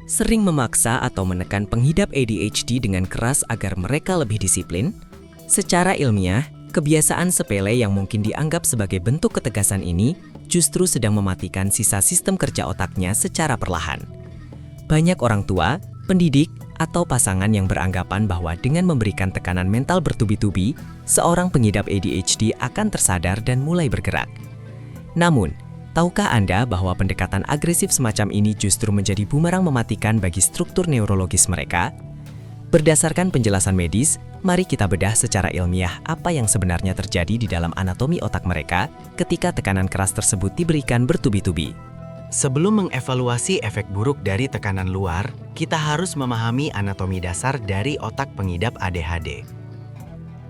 Sering memaksa atau menekan pengidap ADHD dengan keras agar mereka lebih disiplin? Secara ilmiah, kebiasaan sepele yang mungkin dianggap sebagai bentuk ketegasan ini justru sedang mematikan sisa sistem kerja otaknya secara perlahan. Banyak orang tua, pendidik, atau pasangan yang beranggapan bahwa dengan memberikan tekanan mental bertubi-tubi, seorang pengidap ADHD akan tersadar dan mulai bergerak. Namun, tahukah Anda bahwa pendekatan agresif semacam ini justru menjadi bumerang mematikan bagi struktur neurologis mereka? Berdasarkan penjelasan medis, mari kita bedah secara ilmiah apa yang sebenarnya terjadi di dalam anatomi otak mereka ketika tekanan keras tersebut diberikan bertubi-tubi. Sebelum mengevaluasi efek buruk dari tekanan luar, kita harus memahami anatomi dasar dari otak pengidap ADHD.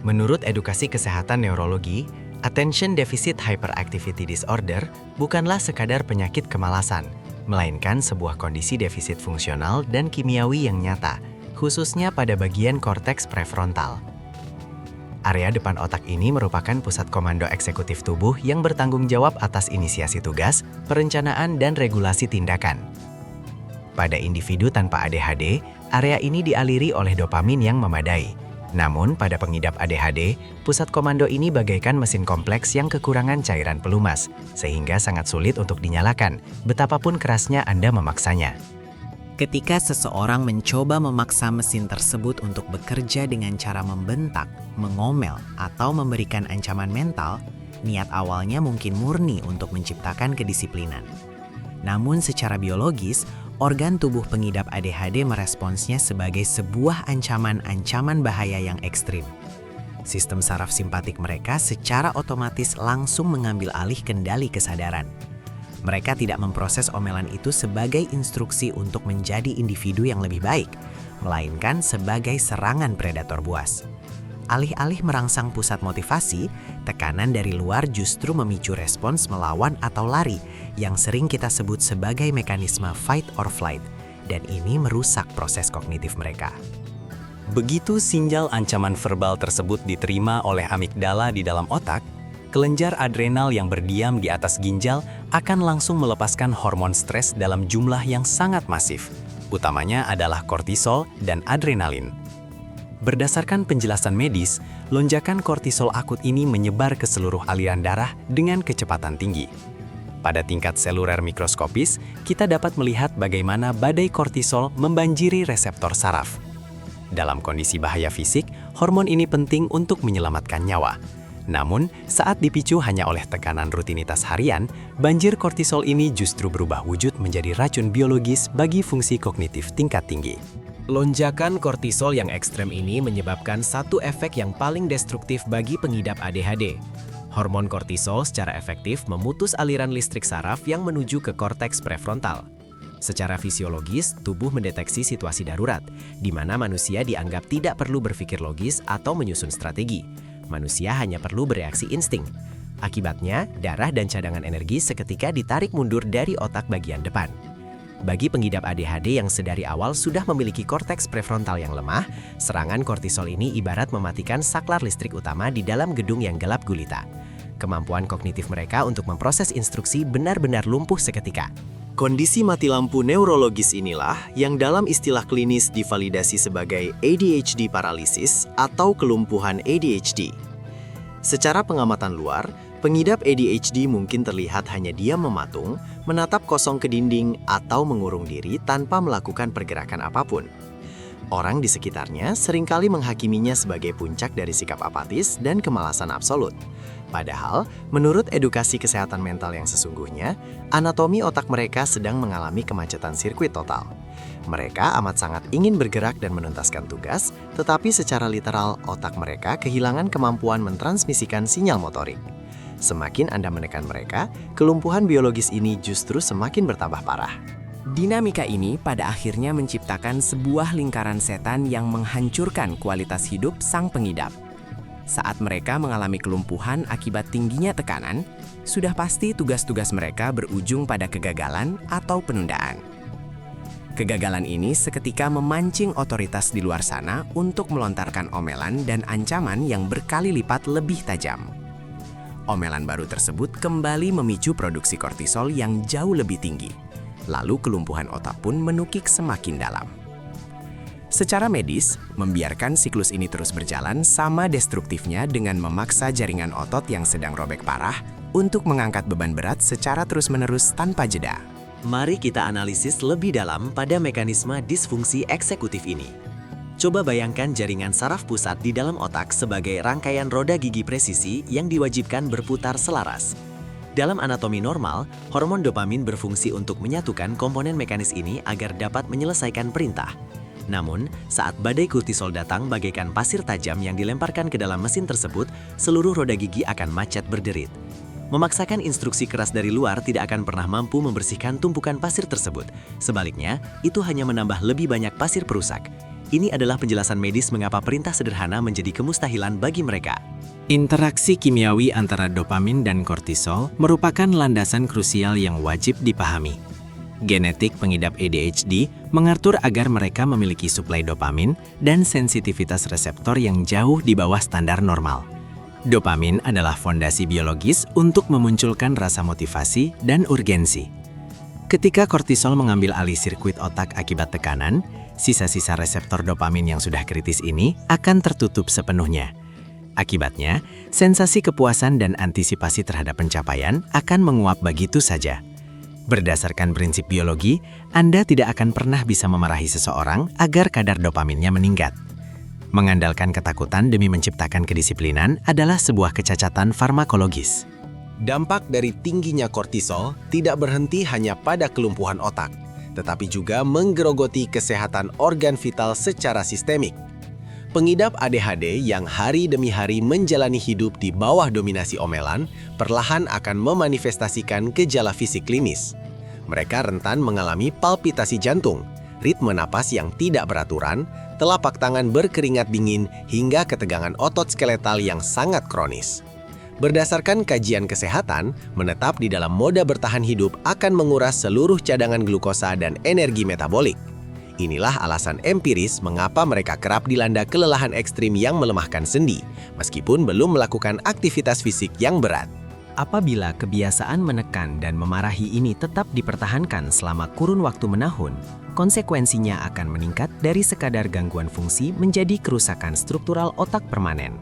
Menurut edukasi kesehatan neurologi, Attention Deficit Hyperactivity Disorder bukanlah sekadar penyakit kemalasan, melainkan sebuah kondisi defisit fungsional dan kimiawi yang nyata, khususnya pada bagian korteks prefrontal. Area depan otak ini merupakan pusat komando eksekutif tubuh yang bertanggung jawab atas inisiasi tugas, perencanaan, dan regulasi tindakan. Pada individu tanpa ADHD, area ini dialiri oleh dopamin yang memadai. Namun, pada pengidap ADHD, pusat komando ini bagaikan mesin kompleks yang kekurangan cairan pelumas, sehingga sangat sulit untuk dinyalakan, betapapun kerasnya Anda memaksanya. Ketika seseorang mencoba memaksa mesin tersebut untuk bekerja dengan cara membentak, mengomel, atau memberikan ancaman mental, niat awalnya mungkin murni untuk menciptakan kedisiplinan. Namun secara biologis, organ tubuh pengidap ADHD meresponsnya sebagai sebuah ancaman bahaya yang ekstrim. Sistem saraf simpatik mereka secara otomatis langsung mengambil alih kendali kesadaran. Mereka tidak memproses omelan itu sebagai instruksi untuk menjadi individu yang lebih baik, melainkan sebagai serangan predator buas. Alih-alih merangsang pusat motivasi, tekanan dari luar justru memicu respons melawan atau lari yang sering kita sebut sebagai mekanisme fight or flight, dan ini merusak proses kognitif mereka. Begitu sinjal ancaman verbal tersebut diterima oleh amigdala di dalam otak, kelenjar adrenal yang berdiam di atas ginjal akan langsung melepaskan hormon stres dalam jumlah yang sangat masif. Utamanya adalah kortisol dan adrenalin. Berdasarkan penjelasan medis, lonjakan kortisol akut ini menyebar ke seluruh aliran darah dengan kecepatan tinggi. Pada tingkat seluler mikroskopis, kita dapat melihat bagaimana badai kortisol membanjiri reseptor saraf. Dalam kondisi bahaya fisik, hormon ini penting untuk menyelamatkan nyawa. Namun, saat dipicu hanya oleh tekanan rutinitas harian, banjir kortisol ini justru berubah wujud menjadi racun biologis bagi fungsi kognitif tingkat tinggi. Lonjakan kortisol yang ekstrem ini menyebabkan satu efek yang paling destruktif bagi pengidap ADHD. Hormon kortisol secara efektif memutus aliran listrik saraf yang menuju ke korteks prefrontal. Secara fisiologis, tubuh mendeteksi situasi darurat, di mana manusia dianggap tidak perlu berpikir logis atau menyusun strategi. Manusia hanya perlu bereaksi insting. Akibatnya, darah dan cadangan energi seketika ditarik mundur dari otak bagian depan. Bagi pengidap ADHD yang sedari awal sudah memiliki korteks prefrontal yang lemah, serangan kortisol ini ibarat mematikan saklar listrik utama di dalam gedung yang gelap gulita. Kemampuan kognitif mereka untuk memproses instruksi benar-benar lumpuh seketika. Kondisi mati lampu neurologis inilah yang dalam istilah klinis divalidasi sebagai ADHD paralisis atau kelumpuhan ADHD. Secara pengamatan luar, pengidap ADHD mungkin terlihat hanya diam mematung, menatap kosong ke dinding, atau mengurung diri tanpa melakukan pergerakan apapun. Orang di sekitarnya seringkali menghakiminya sebagai puncak dari sikap apatis dan kemalasan absolut. Padahal, menurut edukasi kesehatan mental yang sesungguhnya, anatomi otak mereka sedang mengalami kemacetan sirkuit total. Mereka amat sangat ingin bergerak dan menuntaskan tugas, tetapi secara literal otak mereka kehilangan kemampuan mentransmisikan sinyal motorik. Semakin Anda menekan mereka, kelumpuhan biologis ini justru semakin bertambah parah. Dinamika ini pada akhirnya menciptakan sebuah lingkaran setan yang menghancurkan kualitas hidup sang pengidap. Saat mereka mengalami kelumpuhan akibat tingginya tekanan, sudah pasti tugas-tugas mereka berujung pada kegagalan atau penundaan. Kegagalan ini seketika memancing otoritas di luar sana untuk melontarkan omelan dan ancaman yang berkali lipat lebih tajam. Omelan baru tersebut kembali memicu produksi kortisol yang jauh lebih tinggi. lalu kelumpuhan otak pun menukik semakin dalam. Secara medis, membiarkan siklus ini terus berjalan sama destruktifnya dengan memaksa jaringan otot yang sedang robek parah untuk mengangkat beban berat secara terus-menerus tanpa jeda. Mari kita analisis lebih dalam pada mekanisme disfungsi eksekutif ini. Coba bayangkan jaringan saraf pusat di dalam otak sebagai rangkaian roda gigi presisi yang diwajibkan berputar selaras. Dalam anatomi normal, hormon dopamin berfungsi untuk menyatukan komponen mekanis ini agar dapat menyelesaikan perintah. Namun, saat badai kortisol datang bagaikan pasir tajam yang dilemparkan ke dalam mesin tersebut, seluruh roda gigi akan macet berderit. Memaksakan instruksi keras dari luar tidak akan pernah mampu membersihkan tumpukan pasir tersebut. Sebaliknya, itu hanya menambah lebih banyak pasir perusak. Ini adalah penjelasan medis mengapa perintah sederhana menjadi kemustahilan bagi mereka. Interaksi kimiawi antara dopamin dan kortisol merupakan landasan krusial yang wajib dipahami. Genetik pengidap ADHD mengatur agar mereka memiliki suplai dopamin dan sensitivitas reseptor yang jauh di bawah standar normal. Dopamin adalah fondasi biologis untuk memunculkan rasa motivasi dan urgensi. Ketika kortisol mengambil alih sirkuit otak akibat tekanan, sisa-sisa reseptor dopamin yang sudah kritis ini akan tertutup sepenuhnya. Akibatnya, sensasi kepuasan dan antisipasi terhadap pencapaian akan menguap begitu saja. Berdasarkan prinsip biologi, Anda tidak akan pernah bisa memarahi seseorang agar kadar dopaminnya meningkat. Mengandalkan ketakutan demi menciptakan kedisiplinan adalah sebuah kecacatan farmakologis. Dampak dari tingginya kortisol tidak berhenti hanya pada kelumpuhan otak, tetapi juga menggerogoti kesehatan organ vital secara sistemik. Pengidap ADHD yang hari demi hari menjalani hidup di bawah dominasi omelan, perlahan akan memanifestasikan gejala fisik klinis. Mereka rentan mengalami palpitasi jantung, ritme napas yang tidak beraturan, telapak tangan berkeringat dingin, hingga ketegangan otot skeletal yang sangat kronis. Berdasarkan kajian kesehatan, menetap di dalam mode bertahan hidup akan menguras seluruh cadangan glukosa dan energi metabolik. Inilah alasan empiris mengapa mereka kerap dilanda kelelahan ekstrim yang melemahkan sendi, meskipun belum melakukan aktivitas fisik yang berat. Apabila kebiasaan menekan dan memarahi ini tetap dipertahankan selama kurun waktu menahun, konsekuensinya akan meningkat dari sekadar gangguan fungsi menjadi kerusakan struktural otak permanen.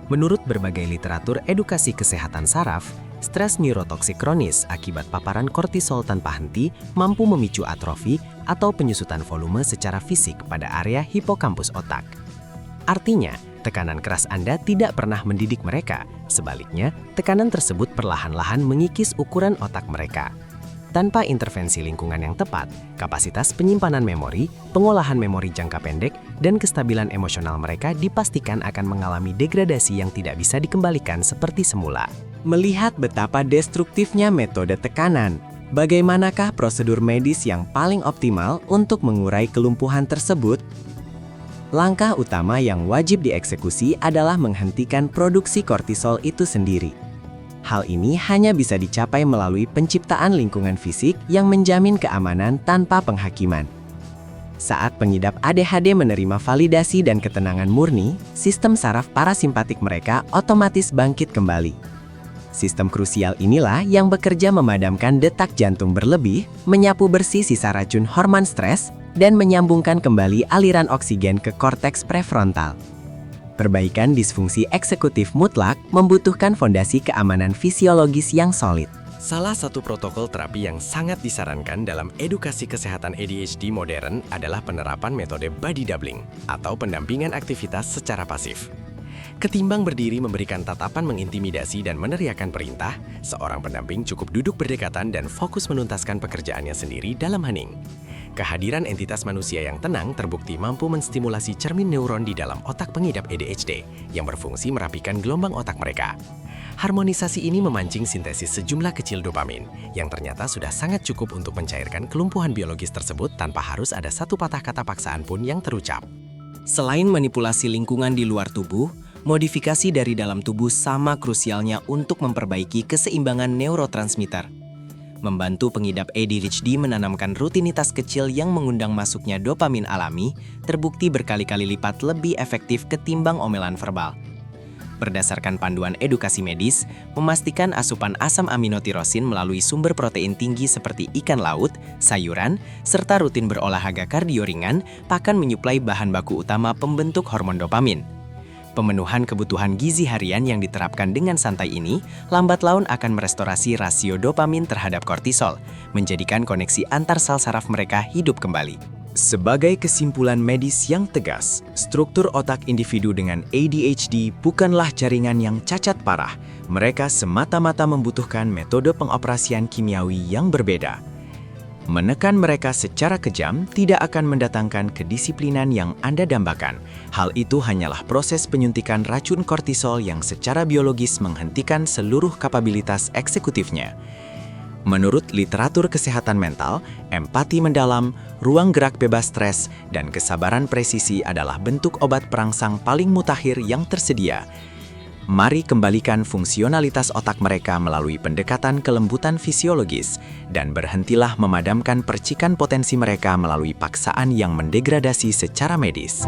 Menurut berbagai literatur edukasi kesehatan saraf, stres neurotoksik kronis akibat paparan kortisol tanpa henti mampu memicu atrofi atau penyusutan volume secara fisik pada area hipokampus otak. Artinya, tekanan keras Anda tidak pernah mendidik mereka. Sebaliknya, tekanan tersebut perlahan-lahan mengikis ukuran otak mereka. Tanpa intervensi lingkungan yang tepat, kapasitas penyimpanan memori, pengolahan memori jangka pendek, dan kestabilan emosional mereka dipastikan akan mengalami degradasi yang tidak bisa dikembalikan seperti semula. Melihat betapa destruktifnya metode tekanan, bagaimanakah prosedur medis yang paling optimal untuk mengurai kelumpuhan tersebut? Langkah utama yang wajib dieksekusi adalah menghentikan produksi kortisol itu sendiri. Hal ini hanya bisa dicapai melalui penciptaan lingkungan fisik yang menjamin keamanan tanpa penghakiman. Saat pengidap ADHD menerima validasi dan ketenangan murni, sistem saraf parasimpatik mereka otomatis bangkit kembali. Sistem krusial inilah yang bekerja memadamkan detak jantung berlebih, menyapu bersih sisa racun hormon stres, dan menyambungkan kembali aliran oksigen ke korteks prefrontal. Perbaikan disfungsi eksekutif mutlak membutuhkan fondasi keamanan fisiologis yang solid. Salah satu protokol terapi yang sangat disarankan dalam edukasi kesehatan ADHD modern adalah penerapan metode body doubling atau pendampingan aktivitas secara pasif. Ketimbang berdiri memberikan tatapan mengintimidasi dan meneriakkan perintah, seorang pendamping cukup duduk berdekatan dan fokus menuntaskan pekerjaannya sendiri dalam hening. Kehadiran entitas manusia yang tenang terbukti mampu menstimulasi cermin neuron di dalam otak pengidap ADHD yang berfungsi merapikan gelombang otak mereka. Harmonisasi ini memancing sintesis sejumlah kecil dopamin yang ternyata sudah sangat cukup untuk mencairkan kelumpuhan biologis tersebut tanpa harus ada satu patah kata paksaan pun yang terucap. Selain manipulasi lingkungan di luar tubuh, modifikasi dari dalam tubuh sama krusialnya untuk memperbaiki keseimbangan neurotransmitter. Membantu pengidap ADHD menanamkan rutinitas kecil yang mengundang masuknya dopamin alami, terbukti berkali-kali lipat lebih efektif ketimbang omelan verbal. berdasarkan panduan edukasi medis, memastikan asupan asam amino tirosin melalui sumber protein tinggi seperti ikan laut, sayuran, serta rutin berolahraga kardio ringan akan menyuplai bahan baku utama pembentuk hormon dopamin. Pemenuhan kebutuhan gizi harian yang diterapkan dengan santai ini, lambat laun akan merestorasi rasio dopamin terhadap kortisol, menjadikan koneksi antar sel saraf mereka hidup kembali. Sebagai kesimpulan medis yang tegas, struktur otak individu dengan ADHD bukanlah jaringan yang cacat parah. Mereka semata-mata membutuhkan metode pengoperasian kimiawi yang berbeda. Menekan mereka secara kejam tidak akan mendatangkan kedisiplinan yang Anda dambakan. Hal itu hanyalah proses penyuntikan racun kortisol yang secara biologis menghentikan seluruh kapabilitas eksekutifnya. Menurut literatur kesehatan mental, empati mendalam, ruang gerak bebas stres, dan kesabaran presisi adalah bentuk obat perangsang paling mutakhir yang tersedia. Mari kembalikan fungsionalitas otak mereka melalui pendekatan kelembutan fisiologis, dan berhentilah memadamkan percikan potensi mereka melalui paksaan yang mendegradasi secara medis.